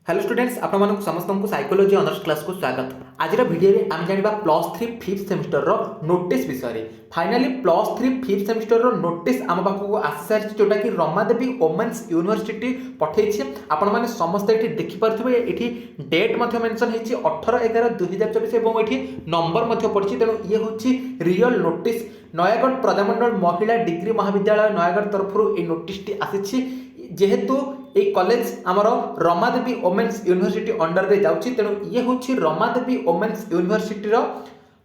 Hello students आपको समस्त को साइकोलॉजी ऑनर्स क्लास को स्वागत। आज वीडियो रे आम जानिबा +3 फिफ्थ सेमिस्टर रो नोटिस विषय। फाइनली +3 फिफ्थ सेमिस्टर रो नोटिस आम पाखक आसी सारी जोटा कि रमादेवी वोमेन्स यूनिवर्सिटी पठेछि। आपण माने समस्त एठी देखि परथिबे एठी डेट मध्ये मेंशन हेछि 18/11/2024 एवं एठी नंबर मध्ये पड़छि। तेणु ये होछि रियल नोटिस। नयागढ़ प्रजामंडल महिला डिग्री महाविद्यालय नयागढ़ तरफ ए नोटिस टी आसीछि। जेहेतु ए कॉलेज आमर रमादेवी वोमेन्स यूनिवर्सिटी अंडर रे जाउछि, तेणु ये होछि रमादेवी वोमेन्स यूनिवर्सिटी रो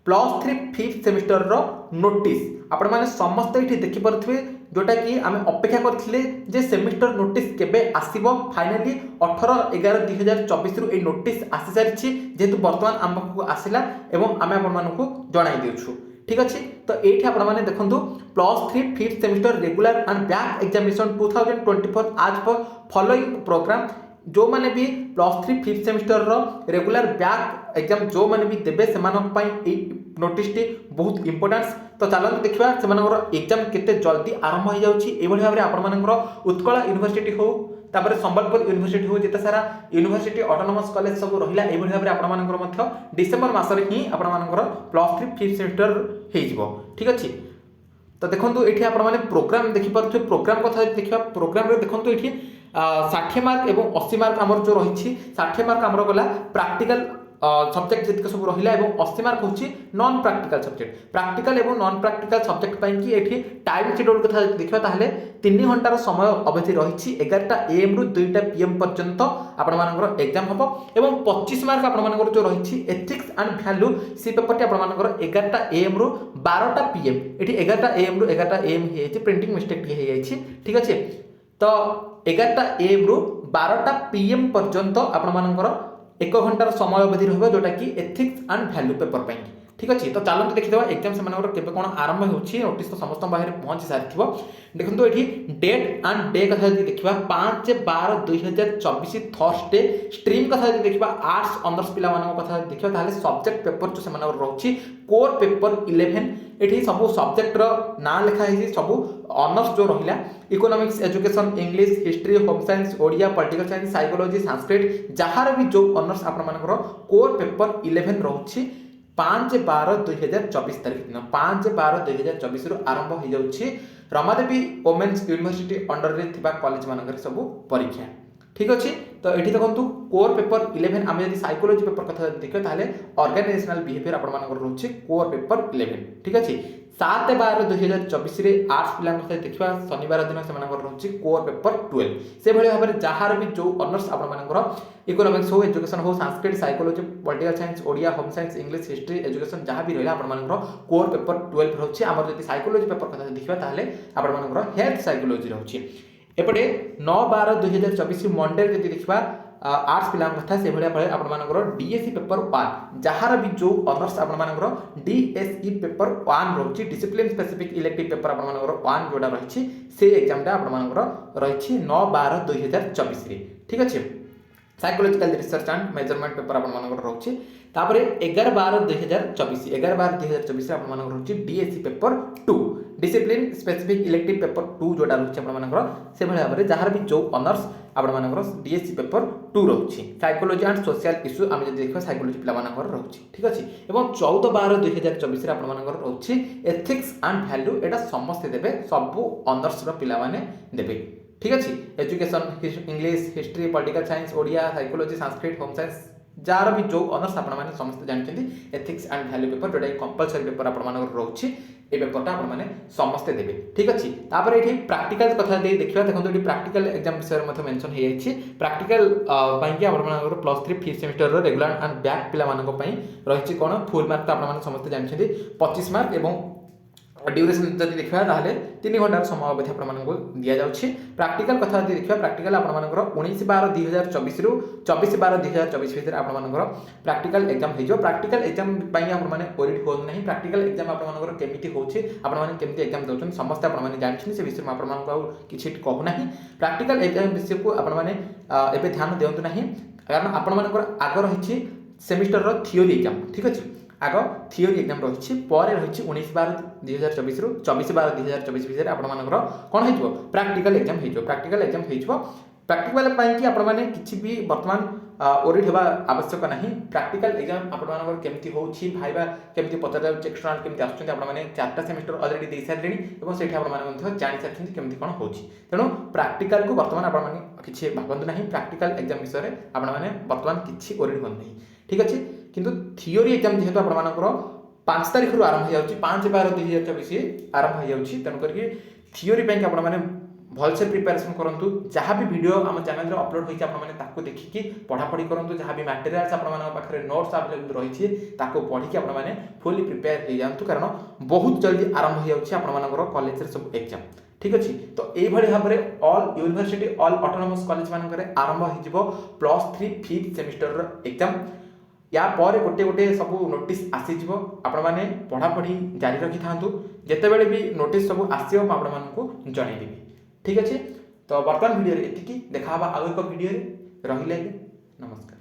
+3 फिफ्थ सेमिस्टर रो नोटिस। आपण माने समस्त एठी देखि परथिबे जोटा कि आमे अपेक्षा करथिले जे सेमिस्टर नोटिस केबे आसीबो। फाइनली 18/11/2024 रु ए नोटिस आसी सारिछि। जेहेतु वर्तमान आमको आसिला एवं आमे आपण मानकु जणाई देउछु। ठीक अच्छे, तो ये आपने देखो +3 fifth semester regular and back examination 2024 आज पर फॉलोइंग प्रोग्राम जो माने भी +3 फिफ्थ सेमिस्टर रो रेगुलर बैक एग्जाम जो माने भी देबे सेमानक पई ए नोटिस टी बहुत इंपोर्टेंस। तो चलते देखा से एग्जाम केते जल्दी आरंभ हो जाउछि। एभଳି भाबरे आपण मानकर उत्कल यूनिवर्सिटी हो तापर संबलपुर यूनिवर्सिटी हो जेते सारा यूनिवर्सिटी ऑटोनोमस कॉलेज सब रहिला। एभଳି भाबरे आपण मानकर मध्य डिसेंबर मासरे ही आपण मानकर +3 फिफ्थ सेमिस्टर हे जिवो। ठीक अछि, तो देखंतु एठी आपण माने प्रोग्राम देखि परथु। प्रोग्राम कथा देखिबा प्रोग्राम रे देखंतु एठी 60 मार्क एवं 80 मार्क हमर जो रहिछि। 60 मार्क हमर गला प्रैक्टिकल सब्जेक्ट जितक सब रहिला एवं 80 मार्क होछि नॉन प्रैक्टिकल सब्जेक्ट। प्रैक्टिकल एवं नॉन प्रैक्टिकल सब्जेक्ट पई कि एठी टाइम शेड्यूल कथा देखिबा ताहले 3 घंटार समय अवधि रहिछि। 11टा AM रु 2टा PM पर्यंत आपण मानकर एग्जाम हबो एवं 25 मार्क आपण मानकर जो रहिछि एथिक्स एंड वैल्यू सी पेपर टी आपण मानकर 11टा AM रु 12टा PM। एठी 11टा AM रु 11टा AM हे छि, प्रिंटिंग मिस्टेक हे जाइछि। ठीक अछि, तो 11टा AM रु 12टा PM पर्यंत आपण मानकर 1 घंटार समय अवधि रहिबो जोटा कि एथिक्स एंड वैल्यू पेपर पई। ठीक अछि, तो चलते देखिदेबा एग्जाम से केबे कोन आरंभ होछि। नोटिस तो समस्त बाहर पहुंची सारिथिबो। देखंतु एठी डेट एंड डे कथा जदि देखिबा 5/12/2024 थर्सडे। स्ट्रीम कथा जदि देखिबा आर्ट्स ऑनर्स पिला मानको कथा देखिबा ताले सब्जेक्ट पेपर जो से रहउछि कोर पेपर 11। एठी सब सब्जेक्ट रो ना लिखा है सब ऑनर्स जो रहिला economics education English history home science Odia political science psychology Sanskrit जहार भी जो ऑनर्स आपण मानकर कोर पेपर 11 रहउछि 5/12/2024 तारिख दिन 5/12/2024 रु आरंभ हो जाउछि रमादेवी वोमेन्स यूनिवर्सिटी अंडर रे थिबा कॉलेज मानकर सब परीक्षा। ठीक अच्छे, तो ये देखो कोर पेपर 11 आम जब साइकोलॉजी पेपर कथा देखिए ताहले ऑर्गेनाइजेशनल बिहेवियर आपण मानकर रहउछि कोर पेपर 11। ठीक अच्छे, 7/12/2024 रे आर्ट्स पिला कथा देखिबा शनिवार दिन से मानकर रहउछि कोर पेपर 12। से भली भाबरे जहार भी जो ऑनर्स आपण मानकर इकोनॉमिक्स हो एजुकेशन हो Sanskrit psychology political science Odia home science English history education जहां भी रहला आपण मानकर कोर पेपर 12 रहउछि। हमर जदि साइकोलॉजी पेपर कथा देखिबा ताहले आपण मानकर हेल्थ साइकोलॉजी रहउछि। एपटे 9/12/2024 मंडे जदि देखिबा आर्ट्स पिला कथा से भलिया पळे आपण मानकर डीएसई पेपर 1 जहार भी जो ऑनर्स आपण मानकर डीएसई पेपर 1 रहउछि डिसिप्लिन स्पेसिफिक इलेक्टिव पेपर आपण मानकर 1 जोडा रहिछि से एग्जाम टा आपण मानकर रहिछि 9/12/2024 रे। ठीक अछि, psychological research and measurement paper आपण मानकर रहउछि। तापरे 11/12/2024 11/12/2024 रे आपण मानकर रहउछि DSE paper 2 discipline specific elective paper 2 जोडा रहउछि आपण मानकर से भली भाबरे जहार भी जो ऑनर्स आपण मानकर डीएसई पेपर 2 रहउछि। साइकोलॉजी एंड सोशल इश्यू आमे जे देखो साइकोलॉजी पिला मानकर रहउछि। ठीक अछि, एवं 14/12/2024 रे आपण मानकर रहउछि एथिक्स एंड वैल्यू। एटा समस्त देबे सब ऑनर्स रो पिला माने देबे। ठीक अछि, education English history political science Odia psychology Sanskrit home science jar भी जो ऑनर्स आपण माने समस्त जानछथि एथिक्स एंड वैल्यू पेपर जोटा कंपलसरी पेपर आपण मानकर रहउछि ए पेपर टा आपण माने समस्त देबे। ठीक अछि, तापर एठी प्रैक्टिकल कथा दे देखिबा देखंतु एठी प्रैक्टिकल एग्जाम विषय रे मथे मेंशन हे जायछि। प्रैक्टिकल पई कि आपण मानकर +3 फिफ्थ सेमिस्टर रो रेगुलर एंड बैक पिला मानक पई रहिछि कोन फुल मार्क आपण माने समस्त जानछथि 25 मार्क एवं ड्यूरेशन जदि देखिबा ताहले 3 घंटार समय अवधि आपण मानकु दिया जाउछि। प्रैक्टिकल कथा जदि देखिबा प्रैक्टिकल आपण मानकर 19/12/2024 रु 24/12/2024 भितर आपण मानकर प्रैक्टिकल एग्जाम हे जो। प्रैक्टिकल एग्जाम पई आपण माने ओरिट हो नहीं। प्रैक्टिकल एग्जाम आपण मानकर केमिति होछि आपण माने केमिति एग्जाम दउछन समस्त आपण माने जानछिन से विषय में आपण मानकु किछि कहू नाही। प्रैक्टिकल एग्जाम विषय को आपण माने एबे ध्यान देउंतु नाही कारण आपण मानकर आग रहिछि सेमिस्टर रो थ्योरी एग्जाम। ठीक अछि, आग थ्योरी एग्जाम रही पर रही 19/12/2024 रु 24/12/2024 भितर आपण मानकर कोन हेजो प्रैक्टिकल एग्जाम हेजो। प्रैक्टिकल एग्जाम हेजो ପ୍ରାକ୍ଟିକାଲ ପାଇଁକି ଆପଣମାନେ କିଛି ବି ବର୍ତ୍ତମାନ ଓରିଡ୍ ହେବା ଆବଶ୍ୟକ ନାହିଁ। ପ୍ରାକ୍ଟିକାଲ ଏକ୍ଜାମ ଆପଣମାନଙ୍କର କେମିତି ହେଉଛି, ଭାଇବା କେମିତି ପଚାରାଯାଉଛି, ଏକ୍ସଟର୍ନାଲ କେମିତି ଆସୁଛନ୍ତି, ଆପଣମାନେ 4ଟା ସେମିଷ୍ଟର ଅଲରେଡ଼ି ଦେଇସାରିଲେଣି ଏବଂ ସେଇଠି ଆପଣମାନେ ମଧ୍ୟ ଜାଣିସାରିଛନ୍ତି କେମିତି କ'ଣ ହେଉଛି। ତେଣୁ ପ୍ରାକ୍ଟିକାଲକୁ ବର୍ତ୍ତମାନ ଆପଣମାନେ କିଛି ଭାବନ୍ତୁ ନାହିଁ। ପ୍ରାକ୍ଟିକାଲ ଏକ୍ଜାମ ବିଷୟରେ ଆପଣମାନେ ବର୍ତ୍ତମାନ କିଛି ଓରିଡ୍ ହୁଅନ୍ତୁ ନାହିଁ, ଠିକ୍ ଅଛି। କିନ୍ତୁ ଥିଓରି ଏକ୍ଜାମ ଯେହେତୁ ଆପଣମାନଙ୍କର 5 ତାରିଖରୁ ଆରମ୍ଭ ହେଇଯାଉଛି, 5/12/2024 ଆରମ୍ଭ ହେଇଯାଉଛି, ତେଣୁ କରିକି ଥିଓରି ପାଇଁକି ଆପଣମାନେ भलसे प्रिपेरेसन करूँ। जहाँ भी वीडियो आम चैनल में अपलोड होती आपको देखिकी पढ़ापढ़ी करूँ। जहाँ भी मटेरियल्स पाखे नोट्स आवेलेबल रही पढ़ी आपने फुली प्रिपेयर हो जातु, कारण बहुत जल्दी आरंभ हो कॉलेज सब एग्जाम, ठीक अच्छे। तो यही भाव में all university all autonomous college मानक आरंभ हो +3 5th सेमिस्टर एग्जाम। या पर गोटे गोटे सब नोटिस आसीज आपने पढ़ापढ़ी जारी रखी था। जितेबले भी नोटिस सब आसो आपको जनईदेवी, ठीक अच्छे। तो बर्तमान वीडियो एति देखा आउ एक वीडियो रही। नमस्कार।